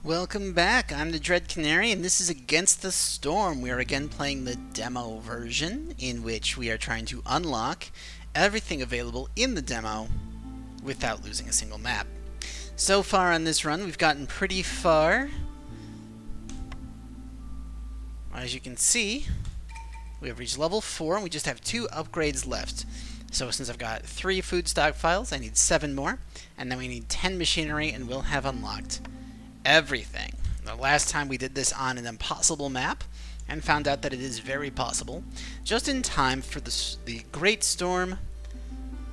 Welcome back. I'm the Dread Canary, and this is Against the Storm. We are again playing the demo version, in which we are trying to unlock everything available in the demo without losing a single map. So far on this run, we've gotten pretty far. As you can see, we have reached level 4, and we just have 2 upgrades left. So since I've got 3 food stockpiles, I need 7 more, and then we need 10 machinery, and we'll have unlocked everything. The last time we did this on an impossible map and found out that it is very possible, just in time for the Great Storm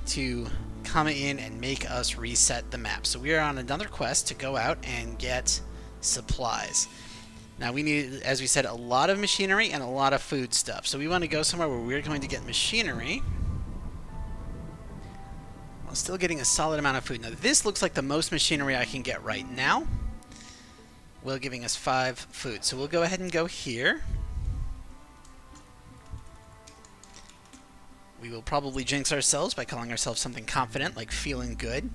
to come in and make us reset the map. So we are on another quest to go out and get supplies. Now we need, as we said, a lot of machinery and a lot of food stuff. So we want to go somewhere where we're going to get machinery while still getting a solid amount of food. Now this looks like the most machinery I can get right now, while giving us 5 food. So we'll go ahead and go here. We will probably jinx ourselves by calling ourselves something confident, like feeling good.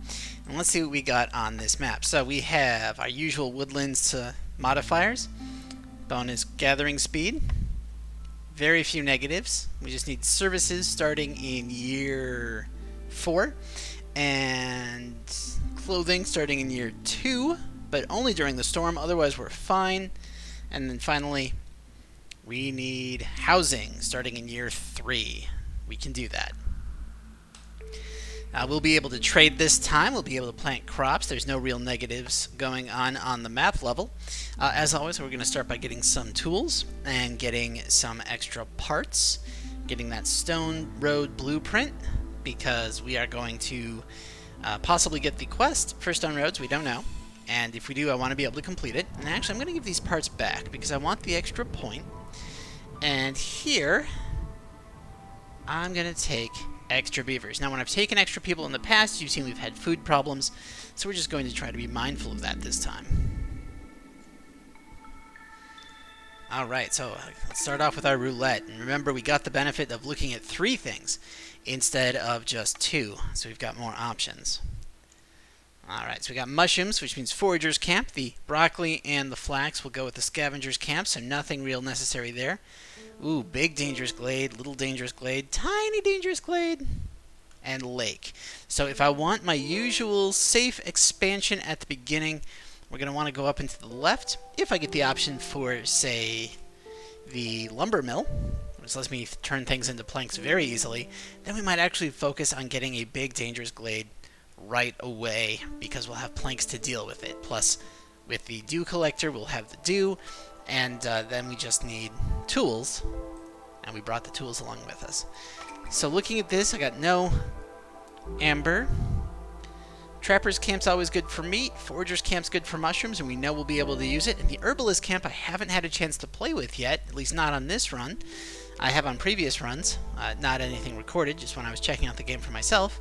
And let's see what we got on this map. So we have our usual woodlands modifiers. Bonus gathering speed. Very few negatives. We just need services starting in year 4. And clothing starting in year 2. But only during the storm, otherwise we're fine. And then finally, we need housing starting in year 3. We can do that. We'll be able to trade this time. We'll be able to plant crops. There's no real negatives going on the map level. As always, we're going to start by getting some tools and getting some extra parts. Getting that stone road blueprint, because we are going to possibly get the quest for stone roads. We don't know. And if we do, I want to be able to complete it. And actually, I'm going to give these parts back because I want the extra point. And here, I'm going to take extra beavers. Now, when I've taken extra people in the past, you've seen we've had food problems. So we're just going to try to be mindful of that this time. Alright, so let's start off with our roulette. And remember, we got the benefit of looking at 3 things instead of just 2. So we've got more options. Alright, so we got mushrooms, which means foragers camp. The broccoli and the flax will go with the scavengers camp, so nothing real necessary there. Ooh, big dangerous glade, little dangerous glade, tiny dangerous glade, and lake. So if I want my usual safe expansion at the beginning, we're going to want to go up and to the left. If I get the option for, say, the lumber mill, which lets me turn things into planks very easily, then we might actually focus on getting a big dangerous glade right away, because we'll have planks to deal with it. Plus, with the dew collector, we'll have the dew, and then we just need tools, and we brought the tools along with us. So looking at this, I got no amber. Trapper's camp's always good for meat. Forager's camp's good for mushrooms, and we know we'll be able to use it. And the herbalist camp I haven't had a chance to play with yet, at least not on this run. I have on previous runs, not anything recorded, just when I was checking out the game for myself.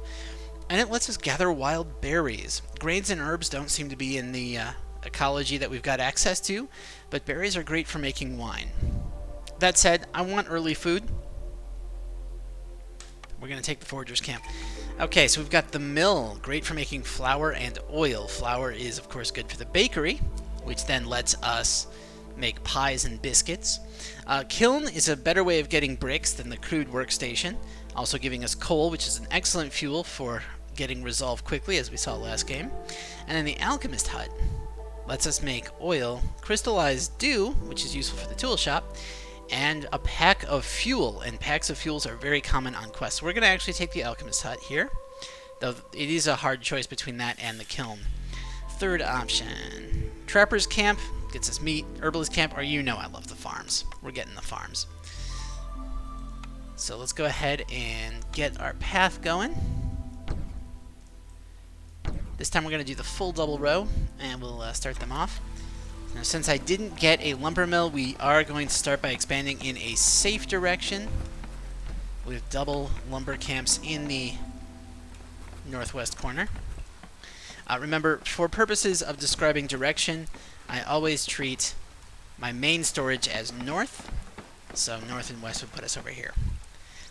And it lets us gather wild berries. Grains and herbs don't seem to be in the ecology that we've got access to, but berries are great for making wine. That said, I want early food. We're going to take the forager's camp. Okay, so we've got the mill, great for making flour and oil. Flour is, of course, good for the bakery, which then lets us make pies and biscuits. Kiln is a better way of getting bricks than the crude workstation, also giving us coal, which is an excellent fuel for getting resolved quickly, as we saw last game. And then the alchemist hut lets us make oil, crystallized dew, which is useful for the tool shop, and a pack of fuel. And packs of fuels are very common on quests. So we're going to actually take the alchemist hut here, though it is a hard choice between that and the kiln. Third option, trapper's camp gets us meat. Herbalist camp, or you know I love the farms. We're getting the farms. So let's go ahead and get our path going. This time we're going to do the full double row, and we'll start them off. Now, since I didn't get a lumber mill, we are going to start by expanding in a safe direction with double lumber camps in the northwest corner. Remember, for purposes of describing direction, I always treat my main storage as north, so north and west would put us over here.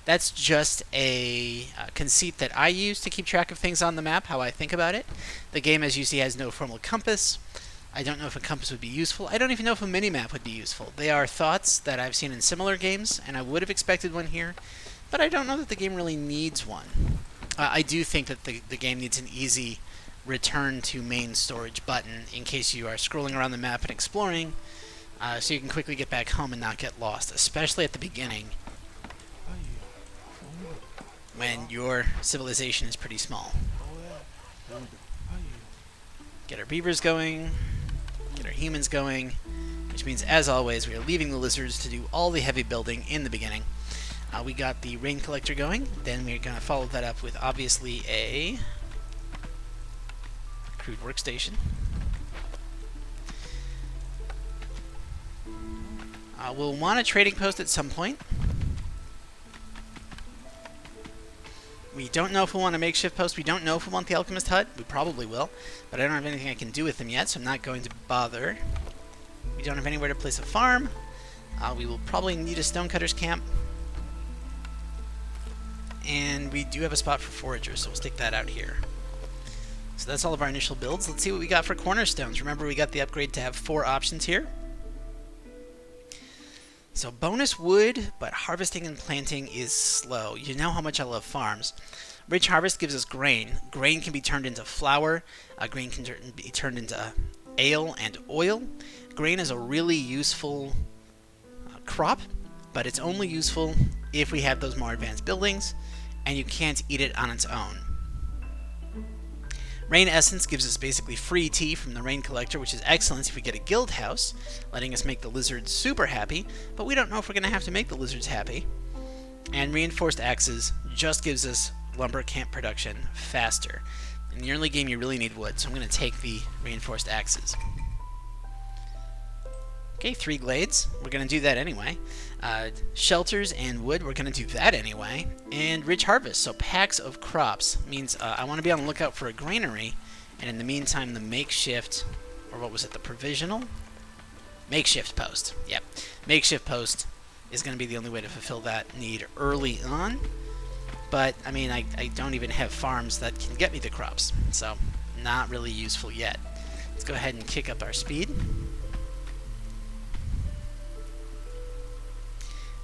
That's just a conceit that I use to keep track of things on the map, how I think about it. The game, as you see, has no formal compass, I don't know if a compass would be useful. I don't even know if a mini-map would be useful. They are thoughts that I've seen in similar games, and I would have expected one here, but I don't know that the game really needs one. I do think that the game needs an easy return to main storage button in case you are scrolling around the map and exploring, so you can quickly get back home and not get lost, especially at the beginning when your civilization is pretty small. Get our beavers going, get our humans going, which means, as always, we are leaving the lizards to do all the heavy building in the beginning. We got the rain collector going, then we're going to follow that up with, obviously, a crude workstation. We'll want a trading post at some point. We don't know if we'll want a makeshift post. We don't know if we'll want the alchemist hut. We probably will, but I don't have anything I can do with them yet, so I'm not going to bother. We don't have anywhere to place a farm. We will probably need a stonecutter's camp. And we do have a spot for foragers, so we'll stick that out here. So that's all of our initial builds. Let's see what we got for cornerstones. Remember, we got the upgrade to have 4 options here. So bonus wood, but harvesting and planting is slow. You know how much I love farms. Rich harvest gives us grain. Grain can be turned into flour. Grain can be turned into ale and oil. Grain is a really useful crop, but it's only useful if we have those more advanced buildings, and you can't eat it on its own. Rain Essence gives us basically free tea from the Rain Collector, which is excellent if we get a guild house, letting us make the lizards super happy, but we don't know if we're going to have to make the lizards happy. And Reinforced Axes just gives us lumber camp production faster. In the early game, you really need wood, so I'm going to take the Reinforced Axes. Okay, 3 glades. We're going to do that anyway. Shelters and wood, we're going to do that anyway. And rich harvest, so packs of crops, means I want to be on the lookout for a granary, and in the meantime, the makeshift, or what was it, the provisional? Makeshift post, yep. Makeshift post is going to be the only way to fulfill that need early on. But, I mean, I don't even have farms that can get me the crops, so not really useful yet. Let's go ahead and kick up our speed.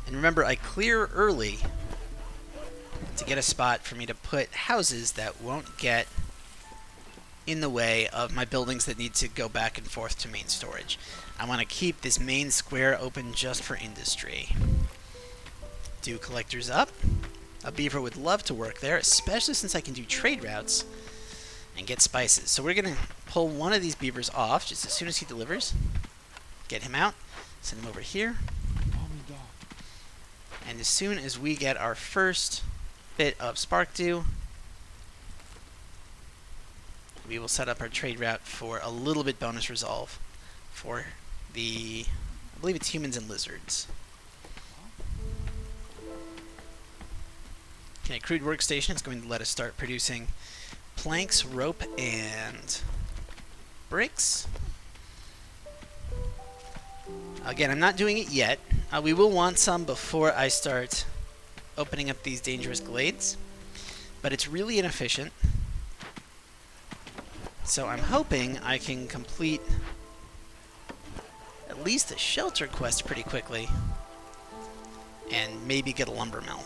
And remember, I clear early to get a spot for me to put houses that won't get in the way of my buildings that need to go back and forth to main storage. I want to keep this main square open just for industry. Do collectors up. A beaver would love to work there, especially since I can do trade routes and get spices. So we're going to pull one of these beavers off just as soon as he delivers. Get him out. Send him over here. And as soon as we get our first bit of spark dew, we will set up our trade route for a little bit bonus resolve for the, I believe it's humans and lizards. Okay, crude workstation is going to let us start producing planks, rope, and bricks. Again, I'm not doing it yet. We will want some before I start opening up these dangerous glades, but it's really inefficient. So I'm hoping I can complete at least a shelter quest pretty quickly and maybe get a lumber mill.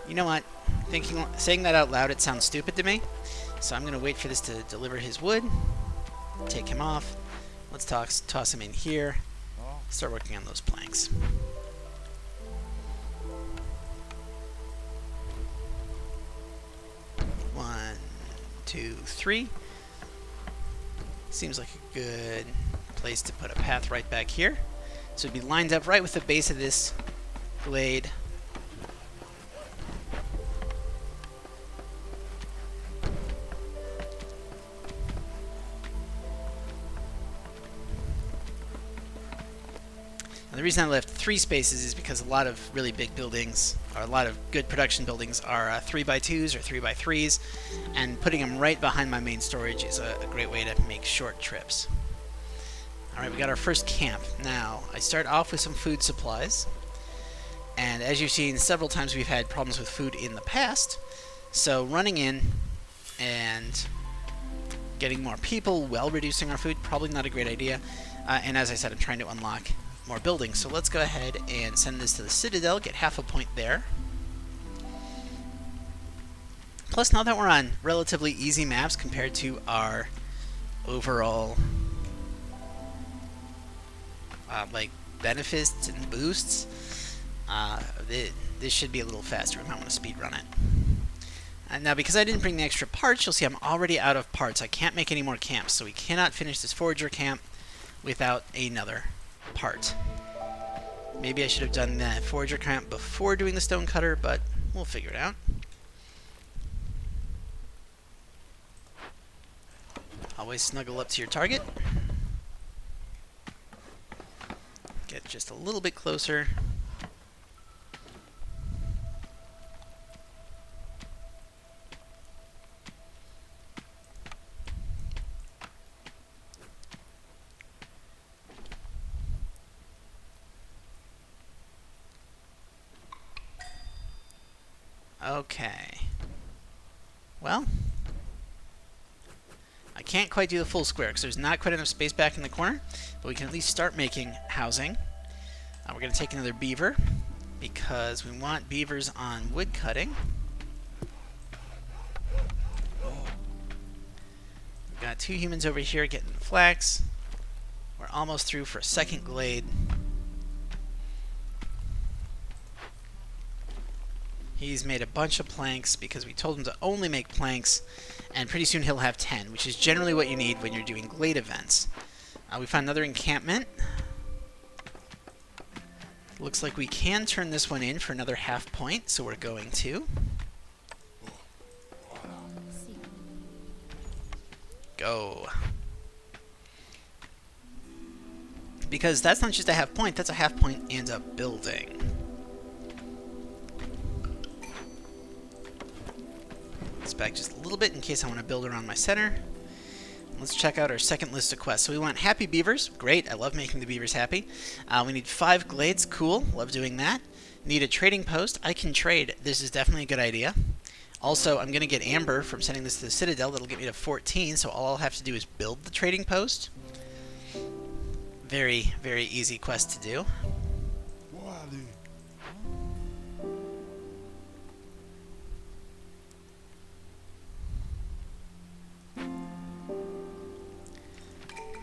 You know what? Saying that out loud, it sounds stupid to me. So I'm going to wait for this to deliver his wood, take him off. Let's toss him in here, start working on those planks. One, 2, 3. Seems like a good place to put a path right back here. So it'd be lined up right with the base of this glade. And the reason I left 3 spaces is because a lot of really big buildings, or a lot of good production buildings, are 3x2s or 3x3s, and putting them right behind my main storage is a great way to make short trips. Alright, we got our first camp. Now, I start off with some food supplies, and as you've seen several times we've had problems with food in the past, so running in and getting more people while reducing our food, probably not a great idea. And as I said, I'm trying to unlock more buildings. So let's go ahead and send this to the Citadel, get half a point there. Plus, now that we're on relatively easy maps compared to our overall like benefits and boosts, this should be a little faster. We might want to speed run it. And now, because I didn't bring the extra parts, you'll see I'm already out of parts. I can't make any more camps, so we cannot finish this forager camp without another part. Maybe I should have done the forager camp before doing the stone cutter, but we'll figure it out. Always snuggle up to your target. Get just a little bit closer. Okay. Well, I can't quite do the full square because there's not quite enough space back in the corner, but we can at least start making housing. We're going to take another beaver because we want beavers on wood cutting. We've got 2 humans over here getting flax. We're almost through for a second glade. He's made a bunch of planks because we told him to only make planks, and pretty soon he'll have 10, which is generally what you need when you're doing glade events. We found another encampment. Looks like we can turn this one in for another half point, so we're going to. Go. Because that's not just a half point, that's a half point and a building. Let's back just a little bit in case I want to build around my center. Let's check out our second list of quests. So we want happy beavers. Great, I love making the beavers happy. We need 5 glades. Cool, love doing that. Need a trading post. I can trade. This is definitely a good idea. Also, I'm going to get amber from sending this to the Citadel. That'll get me to 14, so all I'll have to do is build the trading post. Very, very easy quest to do.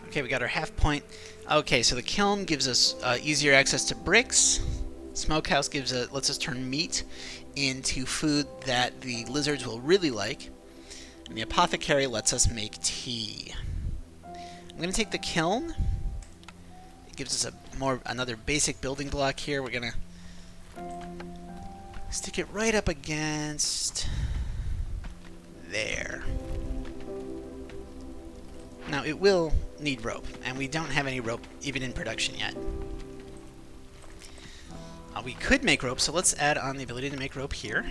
Okay, we got our half point. Okay, so the kiln gives us easier access to bricks. Smokehouse lets us turn meat into food that the lizards will really like. And the apothecary lets us make tea. I'm going to take the kiln. It gives us another basic building block here. We're going to stick it right up against there. Now, it will need rope, and we don't have any rope even in production yet. We could make rope, so let's add on the ability to make rope here.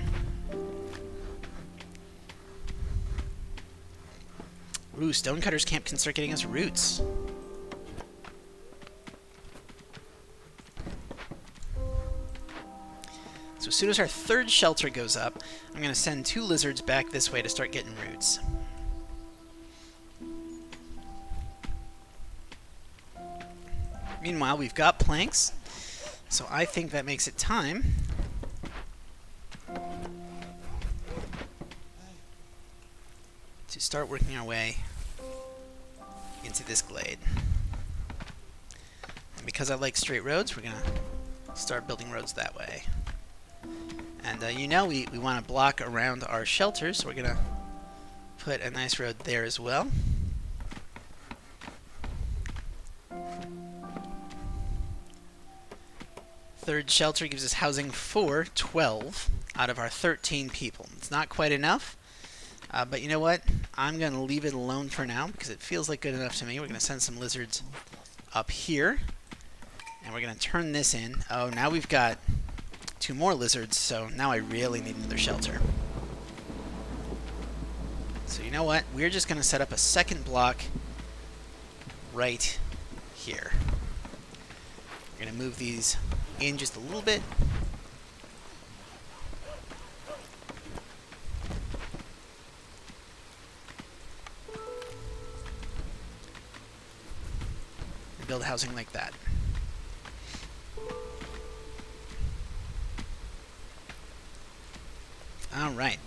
Ooh, Stonecutter's Camp can start getting us roots. So as soon as our 3rd shelter goes up, I'm going to send 2 lizards back this way to start getting roots. Meanwhile, we've got planks, so I think that makes it time to start working our way into this glade. And because I like straight roads, we're going to start building roads that way. And you know we want to block around our shelters, so we're going to put a nice road there as well. Third shelter gives us housing for 12 out of our 13 people. It's not quite enough, but you know what? I'm going to leave it alone for now because it feels like good enough to me. We're going to send some lizards up here, and we're going to turn this in. Oh, now we've got 2 more lizards, so now I really need another shelter. So you know what? We're just going to set up a second block right here. We're going to move these in just a little bit. build housing like that. Alright.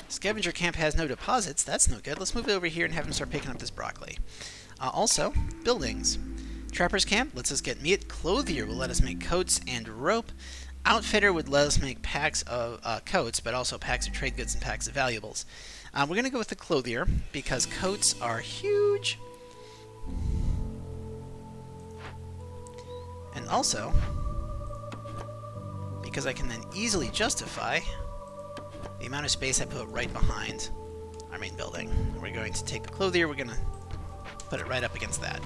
Scavenger camp has no deposits. That's no good. Let's move it over here and have them start picking up this broccoli. Also, buildings. Trapper's camp lets us get meat. Clothier will let us make coats and rope. Outfitter would let us make packs of coats, but also packs of trade goods and packs of valuables. We're going to go with the clothier because coats are huge. And also, because I can then easily justify the amount of space I put right behind our main building. We're going to take the clothier, we're going to put it right up against that.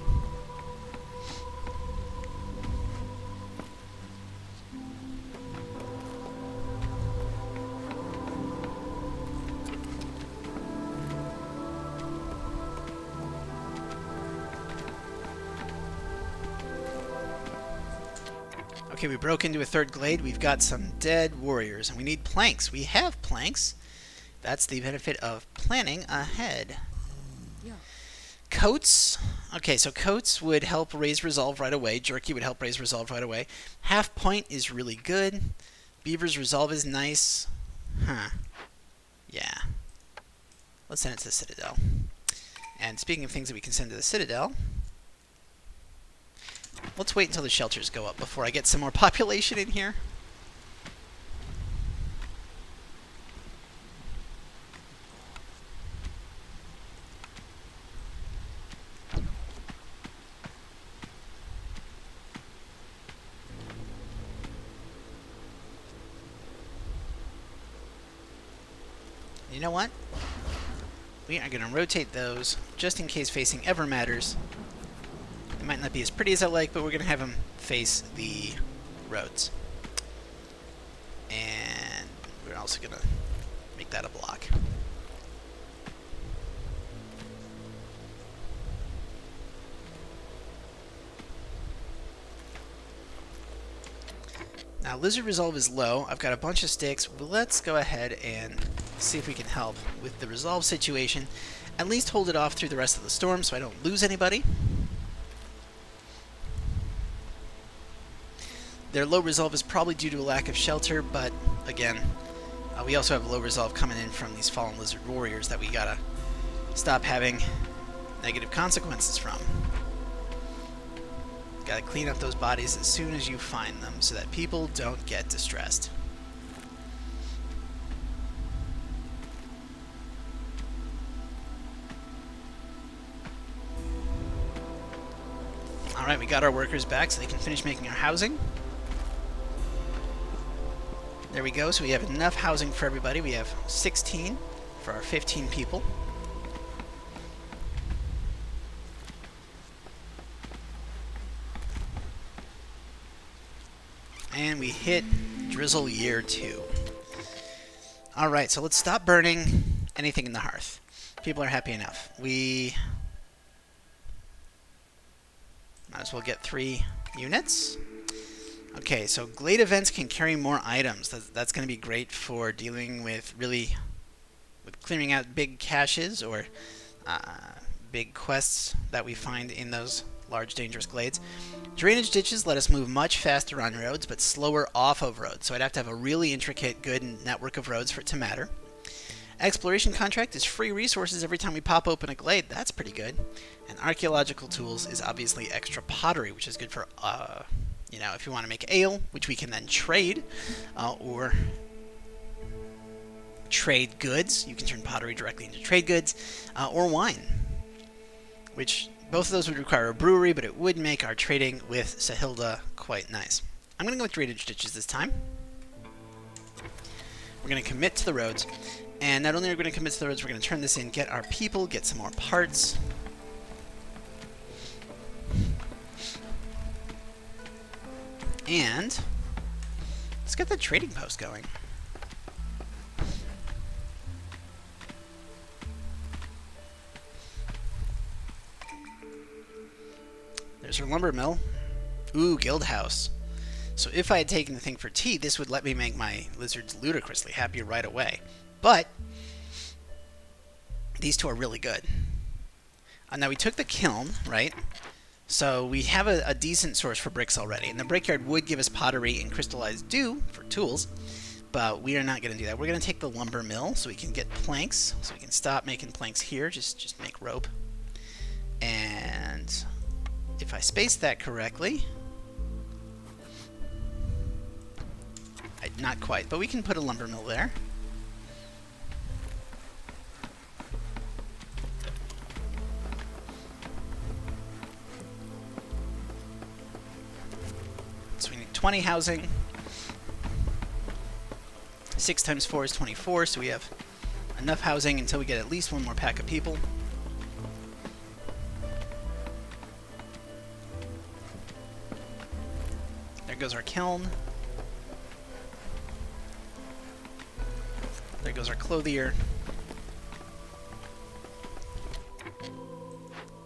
Okay, we broke into a third glade. We've got some dead warriors, and we need planks. We have planks. That's the benefit of planning ahead. Yeah. Coats. Okay, so coats would help raise resolve right away. Jerky would help raise resolve right away. Half point is really good. Beaver's resolve is nice. Huh. Yeah. Let's send it to the Citadel. And speaking of things that we can send to the Citadel, let's wait until the shelters go up before I get some more population in here. You know what? We are going to rotate those just in case facing ever matters. It might not be as pretty as I like, but we're going to have them face the roads. And we're also going to make that a block. Now, Lizard Resolve is low. I've got a bunch of sticks. Let's go ahead and see if we can help with the resolve situation. At least hold it off through the rest of the storm so I don't lose anybody. Their low resolve is probably due to a lack of shelter, but again, we also have low resolve coming in from these fallen lizard warriors that we gotta stop having negative consequences from. Gotta clean up those bodies as soon as you find them so that people don't get distressed. Alright, we got our workers back so they can finish making our housing. There we go, so we have enough housing for everybody. We have 16 for our 15 people. And we hit Drizzle Year 2. Alright, so let's stop burning anything in the hearth. People are happy enough. We might as well get 3 units. Okay, so Glade events can carry more items. That's going to be great for dealing with clearing out big caches or big quests that we find in those large dangerous glades. Drainage ditches let us move much faster on roads, but slower off of roads. So I'd have to have a really intricate, good network of roads for it to matter. Exploration contract is free resources every time we pop open a glade. That's pretty good. And archaeological tools is obviously extra pottery, which is good for you know, if you want to make ale, which we can then trade, or trade goods. You can turn pottery directly into trade goods, or wine, which both of those would require a brewery, but it would make our trading with Sahilda quite nice. I'm going to go with drainage ditches this time. We're going to commit to the roads, and not only are we going to commit to the roads, we're going to turn this in, get our people, get some more parts. And let's get the trading post going. There's our lumber mill. Ooh, guild house. So if I had taken the thing for tea, this would let me make my lizards ludicrously happy right away. But these two are really good. Now we took the kiln, right? So we have a decent source for bricks already. And the brickyard would give us pottery and crystallized dew for tools. But we are not going to do that. We're going to take the lumber mill so we can get planks. So we can stop making planks here. Just make rope. And if I spaced that correctly... not quite, but we can put a lumber mill there. So we need 20 housing. 6 times 4 is 24, so we have enough housing until we get at least one more pack of people. There goes our kiln. There goes our clothier.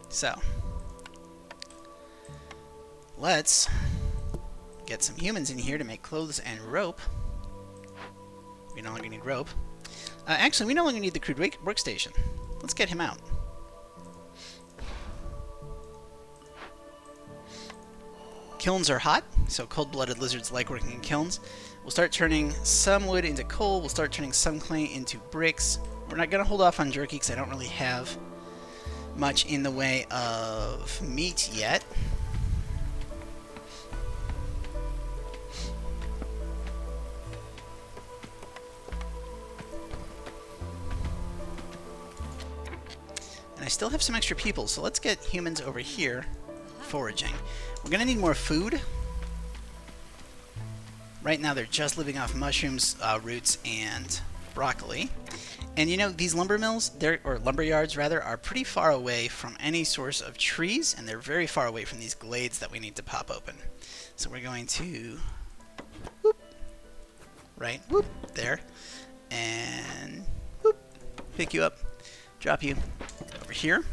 So, let's get some humans in here to make clothes and rope. We no longer need rope. Actually, we no longer need the crude workstation. Let's get him out. Kilns are hot, so cold-blooded lizards like working in kilns. We'll start turning some wood into coal. We'll start turning some clay into bricks. We're not going to hold off on jerky because I don't really have much in the way of meat yet. And I still have some extra people, so let's get humans over here foraging. We're going to need more food. Right now they're just living off mushrooms, roots, and broccoli. And you know, these lumber mills, or lumber yards rather, are pretty far away from any source of trees, and they're very far away from these glades that we need to pop open. So we're going to, whoop, right, whoop, there, and whoop, pick you up, drop you over here.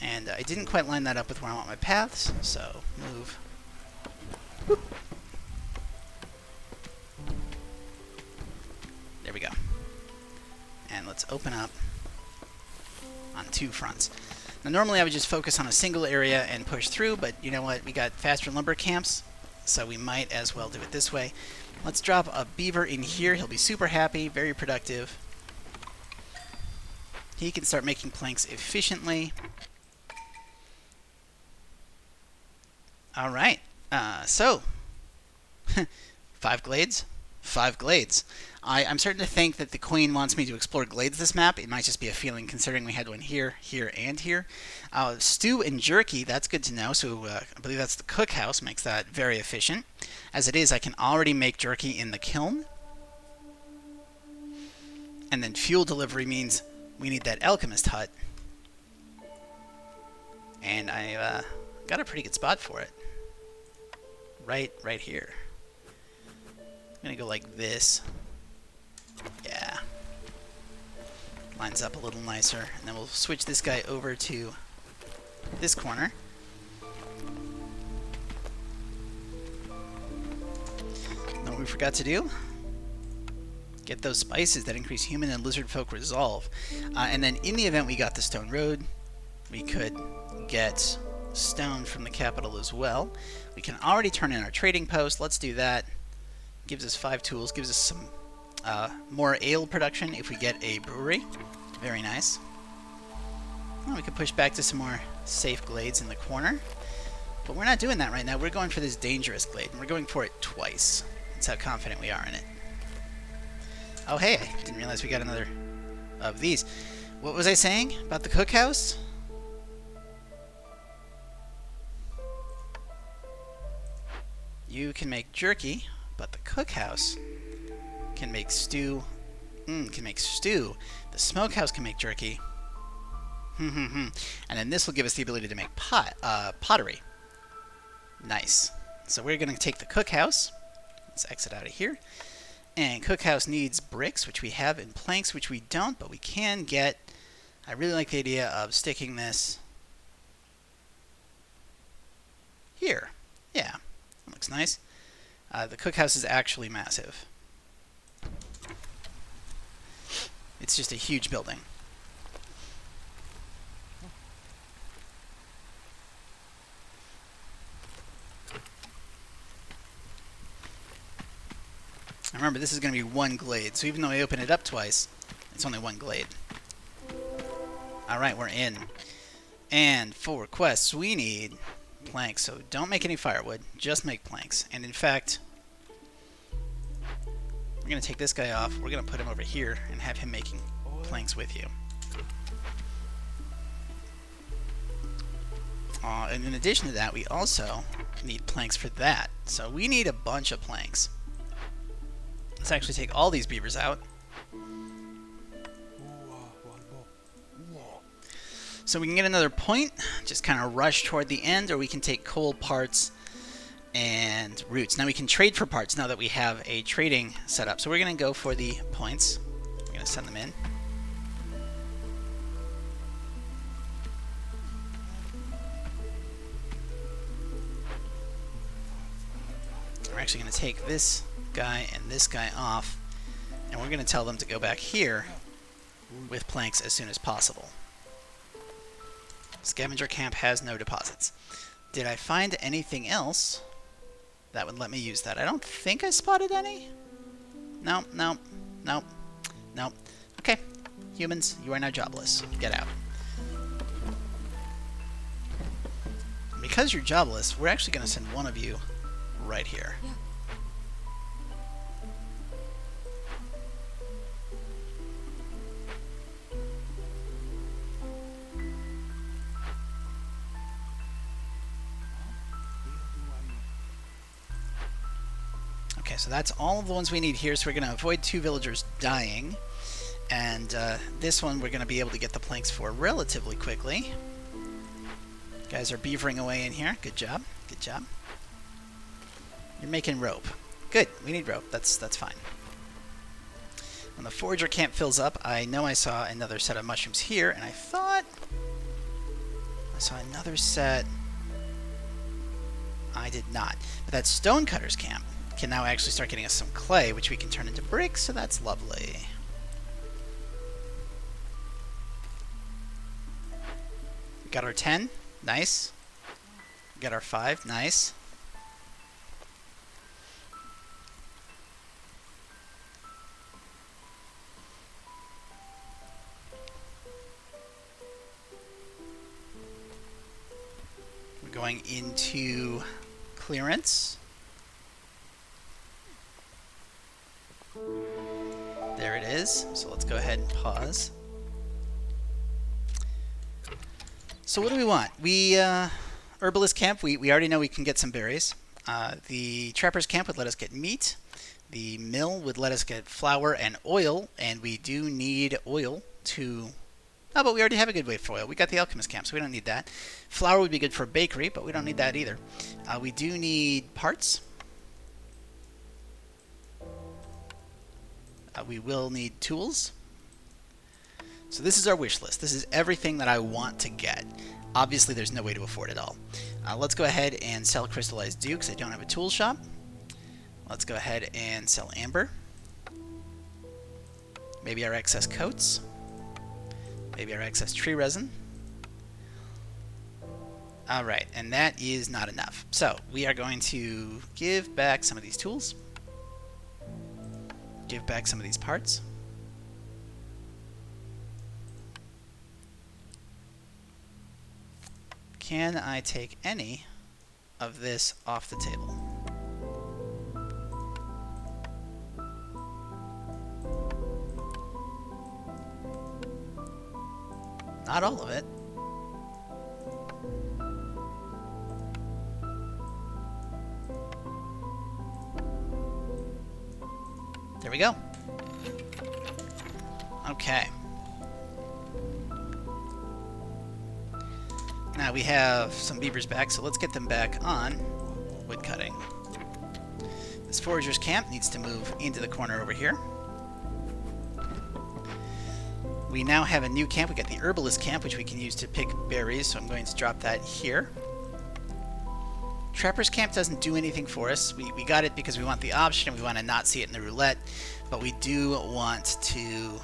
And I didn't quite line that up with where I want my paths, so move, whoop. There we go. And let's open up on 2 fronts. Now normally I would just focus on a single area and push through, but you know what? We got faster lumber camps, so we might as well do it this way. Let's drop a beaver in here. He'll be super happy, very productive. He can start making planks efficiently. Alright, so 5 glades. 5 glades. I'm starting to think that the Queen wants me to explore glades this map. It might just be a feeling considering we had one here, here, and here. Stew and jerky, that's good to know. So I believe that's the cookhouse, makes that very efficient. As it is, I can already make jerky in the kiln. And then fuel delivery means we need that alchemist hut. And I got a pretty good spot for it. Right here. I'm gonna go like this. Yeah. Lines up a little nicer. And then we'll switch this guy over to this corner. Know what we forgot to do? Get those spices that increase human and lizard folk resolve. And then in the event we got the stone road, we could get stone from the capital as well. We can already turn in our trading post. Let's do that. Gives us 5 tools. Gives us some more ale production if we get a brewery. Very nice. Well, we could push back to some more safe glades in the corner. But we're not doing that right now. We're going for this dangerous glade, and we're going for it twice. That's how confident we are in it. Oh, hey, I didn't realize we got another of these. What was I saying about the cookhouse? You can make jerky, but the cookhouse can make stew. Can make stew. The smokehouse can make jerky. And then this will give us the ability to make pottery. Nice. So we're going to take the cookhouse. Let's exit out of here. And cookhouse needs bricks, which we have, and planks, which we don't, but we can get. I really like the idea of sticking this here. Yeah, that looks nice. The cookhouse is actually massive. It's just a huge building. remember, this is going to be one glade, so even though I open it up twice, it's only one glade. Alright, we're in. And for quests, we need planks, so don't make any firewood, just make planks. And in fact, we're going to take this guy off, we're going to put him over here and have him making planks with you. And in addition to that, we also need planks for that. So we need a bunch of planks. Let's actually take all these beavers out. So we can get another point, just kind of rush toward the end, or we can take coal parts and roots. Now we can trade for parts now that we have a trading set up. So we're going to go for the points. We're going to send them in. We're actually going to take this guy and this guy off, and we're going to tell them to go back here with planks as soon as possible. Scavenger camp has no deposits. Did I find anything else that would let me use that? I don't think I spotted any. No, no, no, no. Okay, humans, you are now jobless. Get out. Because you're jobless, we're actually going to send one of you right here. Yeah. Okay, so that's all of the ones we need here, so we're going to avoid 2 villagers dying. And this one we're going to be able to get the planks for relatively quickly. Guys are beavering away in here. Good job. Good job. You're making rope. Good. We need rope. That's fine. When the forager camp fills up, I know I saw another set of mushrooms here, and I thought I saw another set. I did not. But that stonecutters camp can now actually start getting us some clay, which we can turn into bricks, so that's lovely. We got our 10. Nice. We got our 5. Nice. Going into clearance. There it is. So let's go ahead and pause. So what do we want? Herbalist camp, we already know we can get some berries. The trappers camp would let us get meat. The mill would let us get flour and oil, and we do need oil to... Oh, but we already have a good way for oil. We got the alchemist camp, so we don't need that. Flour would be good for bakery, but we don't need that either. We do need parts. We will need tools. So this is our wish list. This is everything that I want to get. Obviously, there's no way to afford it all. Let's go ahead and sell crystallized dew, because I don't have a tool shop. Let's go ahead and sell amber. Maybe our excess coats. Maybe our excess tree resin. Alright, and that is not enough. So, we are going to give back some of these tools. Give back some of these parts. Can I take any of this off the table? Not all of it. There we go. Okay. Now we have some beavers back, so let's get them back on wood cutting. This forager's camp needs to move into the corner over here. We now have a new camp. We got the herbalist camp, which we can use to pick berries, so I'm going to drop that here. Trapper's camp doesn't do anything for us. We got it because we want the option and we want to not see it in the roulette, but we do want to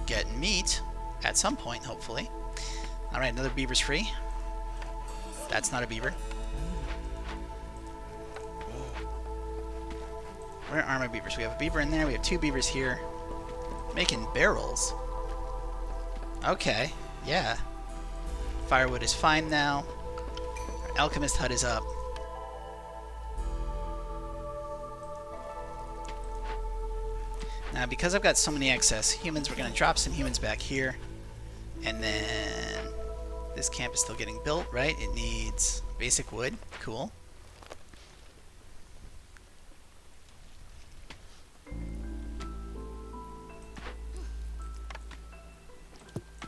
get meat at some point, hopefully. Alright, another beaver's free. That's not a beaver. Where are my beavers? We have a beaver in there. We have 2 beavers here. Making barrels. Okay, yeah. Firewood is fine now. Our alchemist hut is up. Now, because I've got so many excess humans, we're going to drop some humans back here. And then this camp is still getting built, right? It needs basic wood. Cool.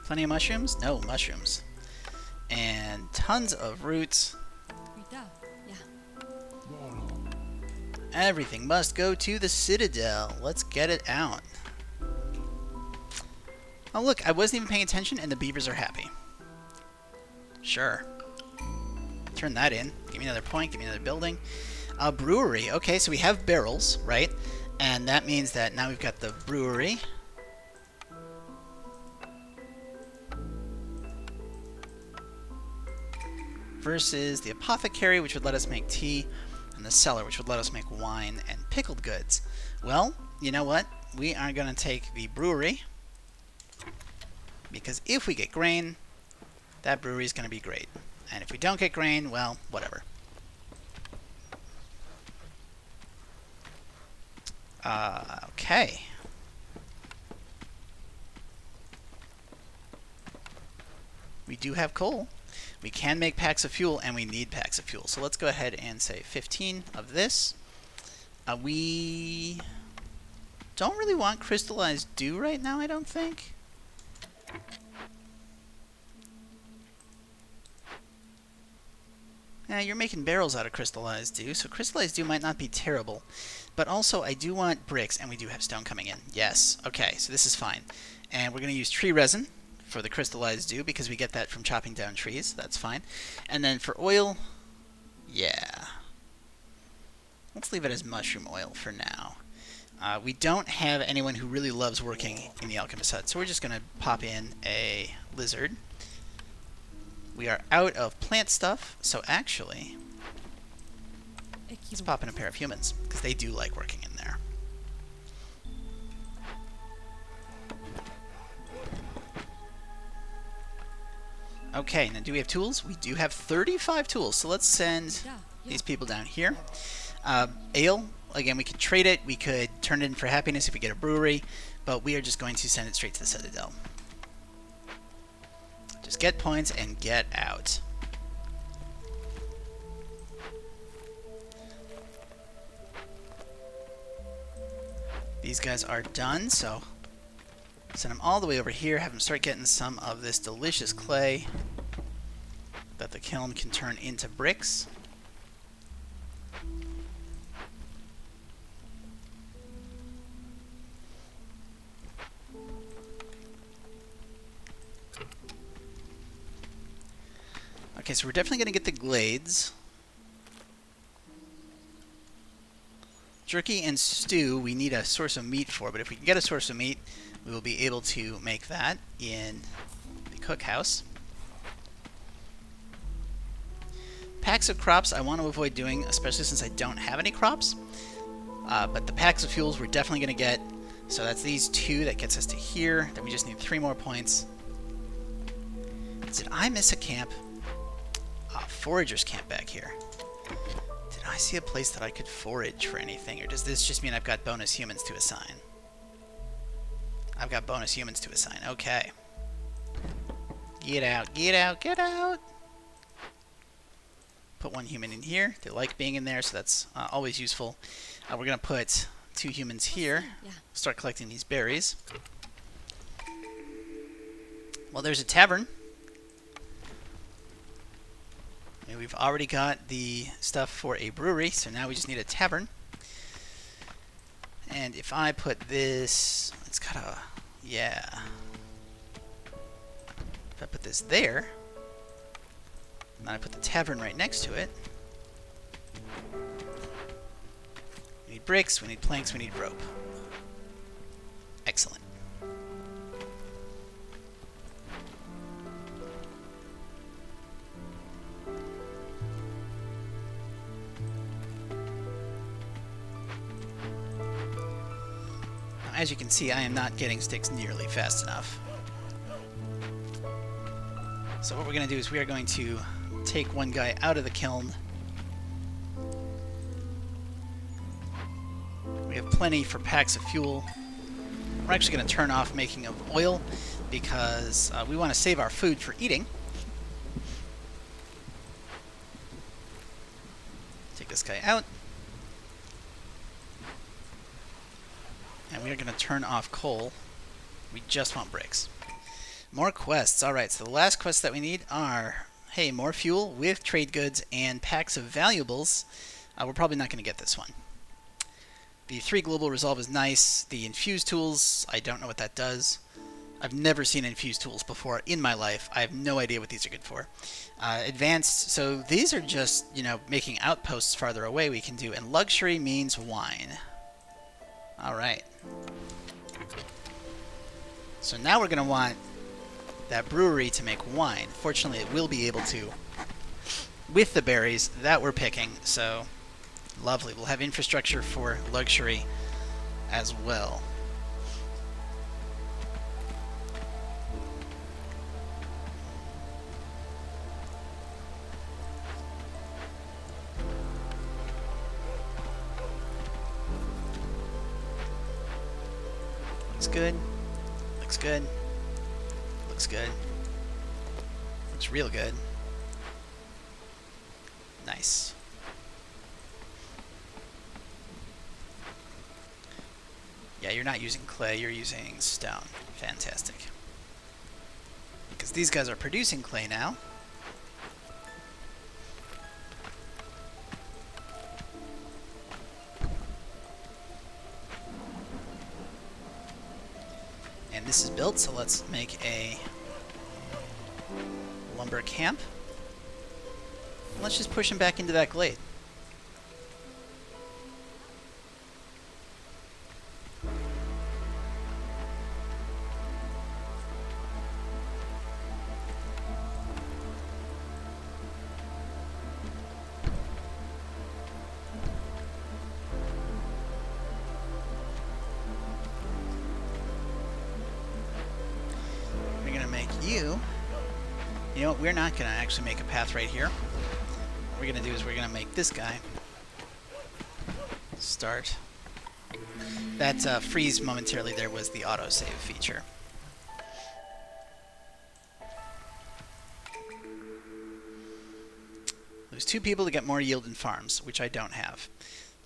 Plenty of mushrooms? No, mushrooms. And tons of roots. Everything must go to the Citadel. Let's get it out. Oh look, I wasn't even paying attention and the beavers are happy. Sure. Turn that in. Give me another point, give me another building. A brewery. Okay, so we have barrels, right? And that means that now we've got the brewery. Versus the apothecary, which would let us make tea, and the cellar, which would let us make wine and pickled goods. Well, you know what? We are going to take the brewery, because if we get grain, that brewery is going to be great. And if we don't get grain, well, whatever. Okay. We do have coal. We can make packs of fuel, and we need packs of fuel. So let's go ahead and say 15 of this. We don't really want crystallized dew right now, I don't think. Yeah, you're making barrels out of crystallized dew, so crystallized dew might not be terrible. But also, I do want bricks, and we do have stone coming in. Yes, okay, so this is fine. And we're going to use tree resin for the crystallized dew, because we get that from chopping down trees. That's fine. And then for oil, yeah. Let's leave it as mushroom oil for now. We don't have anyone who really loves working in the alchemist hut, so we're just going to pop in a lizard. We are out of plant stuff, so actually, let's pop in a pair of humans, because they do like working in there. Okay, now do we have tools? We do have 35 tools, so let's send these people down here. Ale, again, we could trade it, we could turn it in for happiness if we get a brewery, but we are just going to send it straight to the Citadel. Just get points and get out. These guys are done, so send them all the way over here, have them start getting some of this delicious clay that the kiln can turn into bricks. Okay, so we're definitely going to get the glades. Jerky and stew, we need a source of meat for, but if we can get a source of meat, we will be able to make that in the cookhouse. Packs of crops I want to avoid doing, especially since I don't have any crops. But the packs of fuels we're definitely going to get. So that's these 2, that gets us to here. Then we just need 3 more points. Did I miss a camp? Forager's camp back here. Did I see a place that I could forage for anything, or does this just mean I've got bonus humans to assign? I've got bonus humans to assign. Okay. Get out, get out, get out! Put 1 human in here. They like being in there, so that's always useful. We're going to put 2 humans here. Start collecting these berries. Well, there's a tavern. And we've already got the stuff for a brewery, so now we just need a tavern. And if I put this, it's got a, yeah. If I put this there, and I put the tavern right next to it. We need bricks, we need planks, we need rope. Excellent. as you can see, I am not getting sticks nearly fast enough. So what we're going to do is we are going to take one guy out of the kiln. We have plenty for packs of fuel. We're actually going to turn off making of oil because we want to save our food for eating. Take this guy out. And we are going to turn off coal. We just want bricks. More quests. Alright, so the last quests that we need are, hey, more fuel with trade goods and packs of valuables. We're probably not going to get this one. The 3 global resolve is nice. The infused tools, I don't know what that does. I've never seen infused tools before in my life. I have no idea what these are good for. Advanced, so these are just, you know, making outposts farther away we can do. And luxury means wine. Alright. So now we're going to want that brewery to make wine. Fortunately, it will be able to with the berries that we're picking, so lovely. We'll have infrastructure for luxury as well. Looks good. Looks good. Looks good. Looks real good. Nice. Yeah, you're not using clay, you're using stone. Fantastic. Because these guys are producing clay now. And this is built, so let's make a lumber camp. Let's just push him back into that glade. You know what, we're not going to actually make a path right here. What we're going to do is we're going to make this guy start. That freeze momentarily there was the autosave feature. Lose 2 people to get more yield in farms, which I don't have.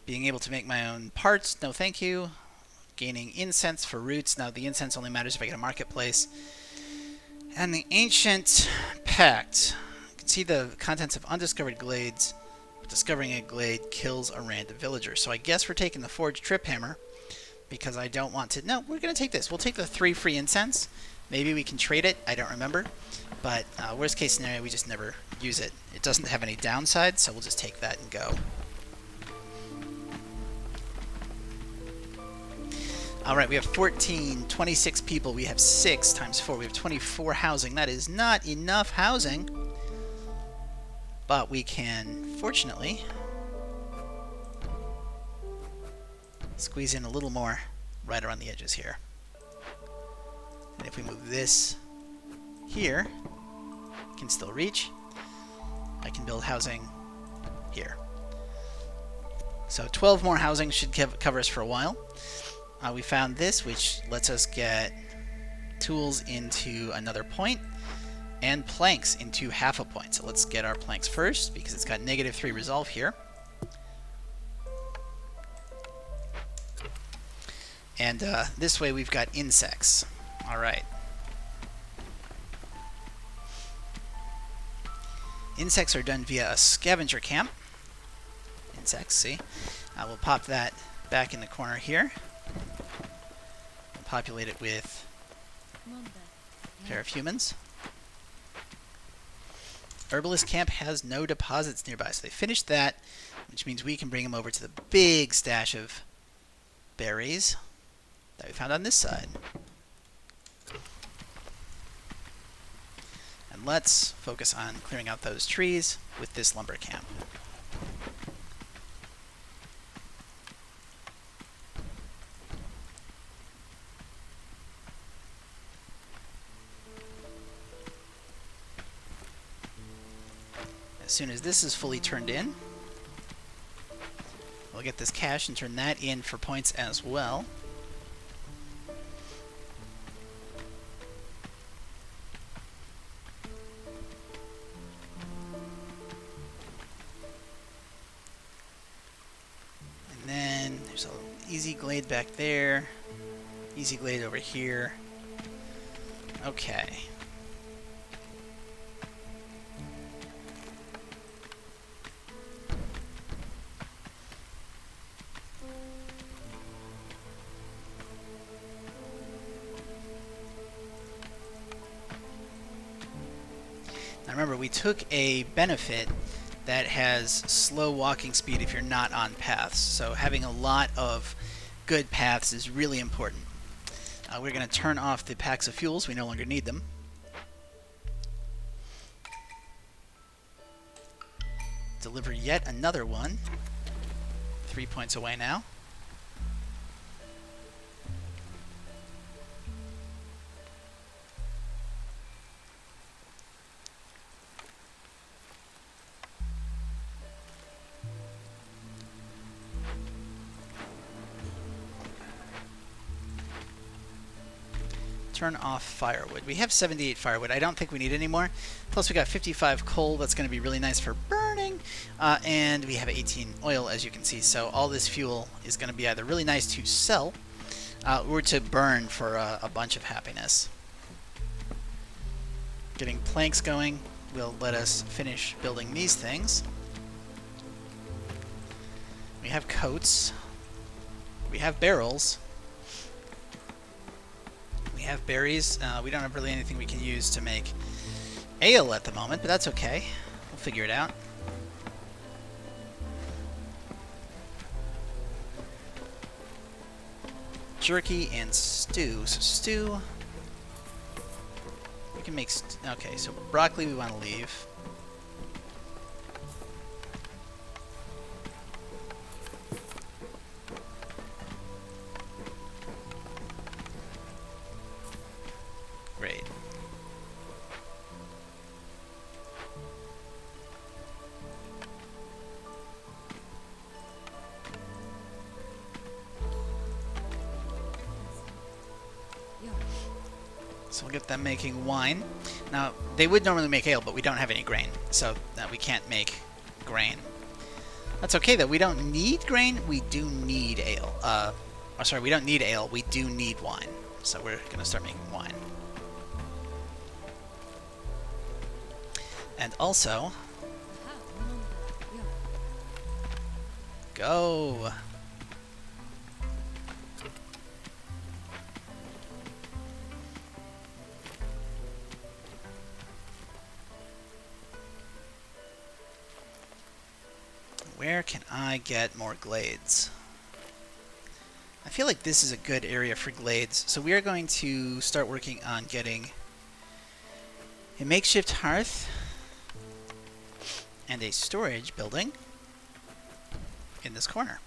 Being able to make my own parts, no thank you. Gaining incense for roots. Now the incense only matters if I get a marketplace. And the Ancient Pact. You can see the contents of undiscovered glades. Discovering a glade kills a random villager. So I guess we're taking the Forged Trip Hammer because I don't want to... No, we're going to take this. We'll take the 3 free incense. Maybe we can trade it. I don't remember. But worst case scenario, we just never use it. It doesn't have any downside, so we'll just take that and go. Alright, we have 14, 26 people. We have 6 times 4. We have 24 housing. That is not enough housing. But we can, fortunately, squeeze in a little more right around the edges here. And if we move this here, can still reach. I can build housing here. So 12 more housing should cover us for a while. We found this, which lets us get tools into another point and planks into half a point. So let's get our planks first because it's got -3 resolve here. And this way we've got insects. Alright. Insects are done via a scavenger camp. Insects, see? We'll pop that back in the corner here. We'll populate it with a pair of humans. Herbalist camp has no deposits nearby, so they finished that, which means we can bring them over to the big stash of berries that we found on this side. And let's focus on clearing out those trees with this lumber camp. as soon as this is fully turned in, we'll get this cash and turn that in for points as well. And then there's an easy glade back there, easy glade over here. Okay. Now remember, we took a benefit that has slow walking speed if you're not on paths, so having a lot of good paths is really important. We're going to turn off the packs of fuels. We no longer need them. Deliver yet another one. 3 points away now. Turn off firewood. We have 78 firewood. I don't think we need any more. Plus we got 55 coal. That's going to be really nice for burning. And we have 18 oil, as you can see. So all this fuel is going to be either really nice to sell or to burn for a bunch of happiness. Getting planks going will let us finish building these things. We have coats. We have barrels. We have berries. We don't have really anything we can use to make ale at the moment, but that's okay. We'll figure it out. Jerky and stew. So stew. We can make... okay, so broccoli we want to leave. Great. So we'll get them making wine. Now, they would normally make ale, but we don't have any grain, so we can't make grain. That's okay, though. We don't need grain. We do need ale. Oh, sorry, we don't need ale. We do need wine. So we're going to start making wine. And also... go! Where can I get more glades? I feel like this is a good area for glades, so we are going to start working on getting a makeshift hearth and a storage building in this corner.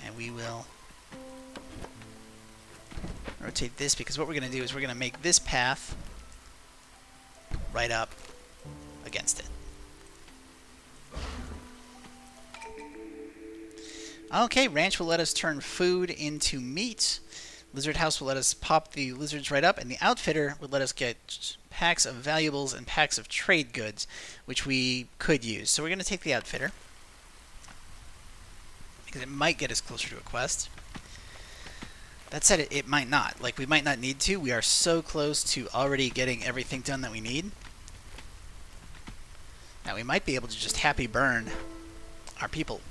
And we will rotate this, because what we're going to do is we're going to make this path right up against it. Okay, ranch will let us turn food into meat. Lizard house will let us pop the lizards right up, and the outfitter would let us get packs of valuables and packs of trade goods, which we could use. So we're going to take the outfitter, because it might get us closer to a quest. That said, it might not. Like, we might not need to. We are so close to already getting everything done that we need. Now, we might be able to just happy burn our people.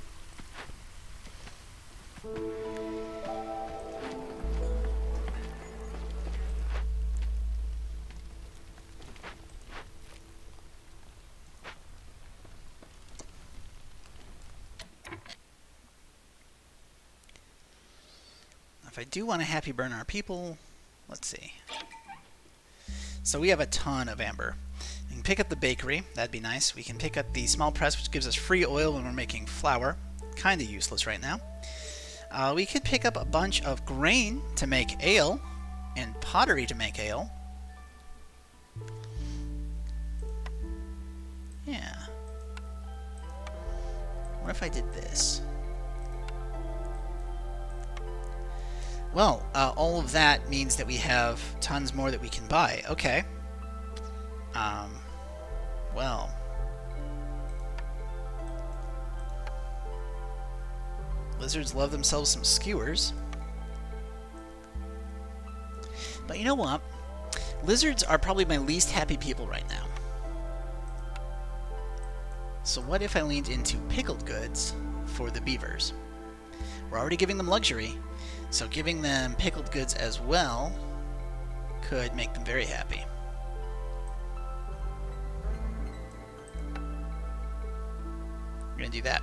If I do want to happy burn our people, let's see. So we have a ton of amber. We can pick up the bakery, that'd be nice. We can pick up the small press, which gives us free oil when we're making flour. Kinda useless right now. We could pick up a bunch of grain to make ale. and pottery to make ale. Yeah. What if I did this? Well, all of that means that we have tons more that we can buy. Okay. Well. Lizards love themselves some skewers. But you know what? Lizards are probably my least happy people right now. So what if I leaned into pickled goods for the beavers? We're already giving them luxury, so giving them pickled goods as well could make them very happy. We're going to do that.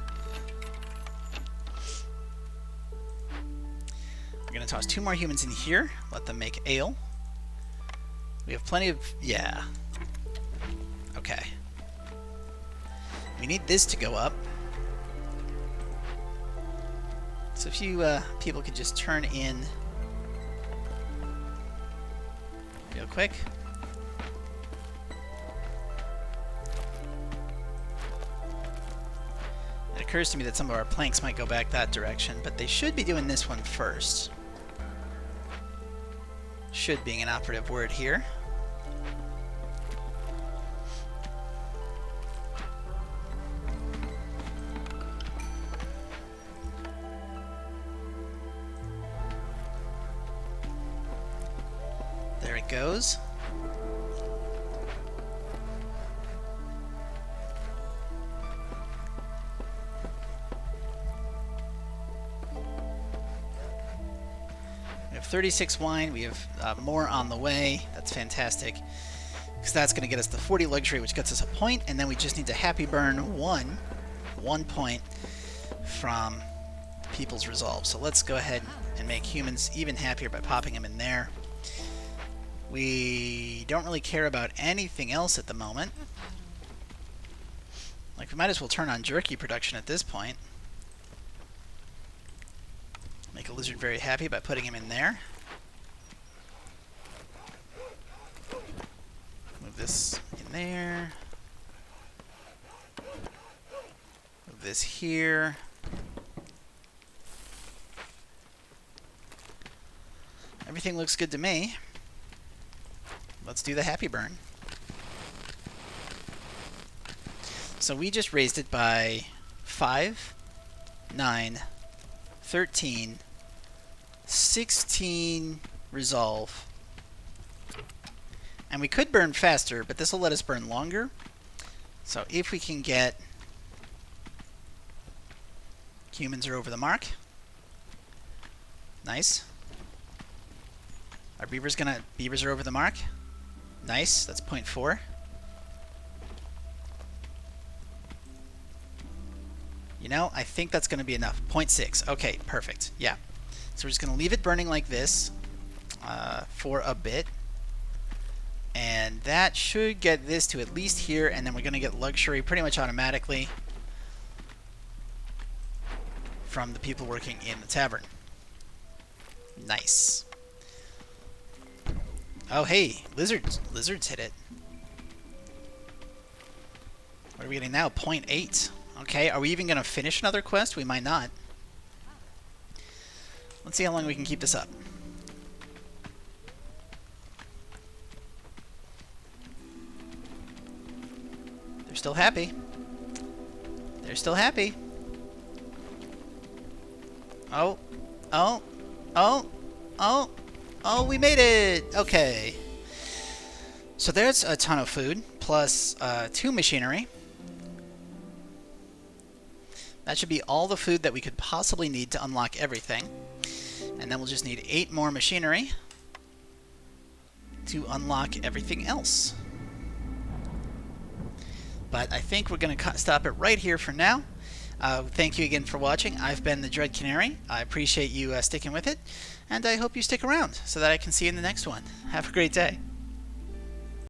We're going to toss 2 more humans in here, let them make ale. We have plenty of... yeah. Okay. We need this to go up. So if you people could just turn in real quick. It occurs to me that some of our planks might go back that direction, but they should be doing this one first. Should being an operative word here. There it goes. We have 36 wine. We have more on the way. That's fantastic. Because that's going to get us the 40 luxury, which gets us a point, and then we just need to happy burn one point from People's Resolve. So let's go ahead and make humans even happier by popping them in there. We don't really care about anything else at the moment. Like, we might as well turn on jerky production at this point. Make a lizard very happy by putting him in there. Move this in there. Move this here. Everything looks good to me. Let's do the happy burn. So we just raised it by 5, 9, 13, 16 resolve. And we could burn faster, but this will let us burn longer. So if we can get... humans are over the mark. Nice. Our beavers are over the mark. Nice, that's 0.4. You know, I think that's going to be enough. 0.6. Okay, perfect. Yeah. So we're just going to leave it burning like this for a bit. And that should get this to at least here, and then we're going to get luxury pretty much automatically from the people working in the tavern. Nice. Oh, hey, lizards hit it. What are we getting now? 0.8. Okay, are we even going to finish another quest? We might not. Let's see how long we can keep this up. They're still happy. They're still happy. Oh, oh, oh, oh. Oh, we made it! Okay. So there's a ton of food, plus 2 machinery. That should be all the food that we could possibly need to unlock everything. And then we'll just need 8 more machinery to unlock everything else. But I think we're going to stop it right here for now. Thank you again for watching. I've been the Dread Canary. I appreciate you sticking with it. And I hope you stick around so that I can see you in the next one. Have a great day.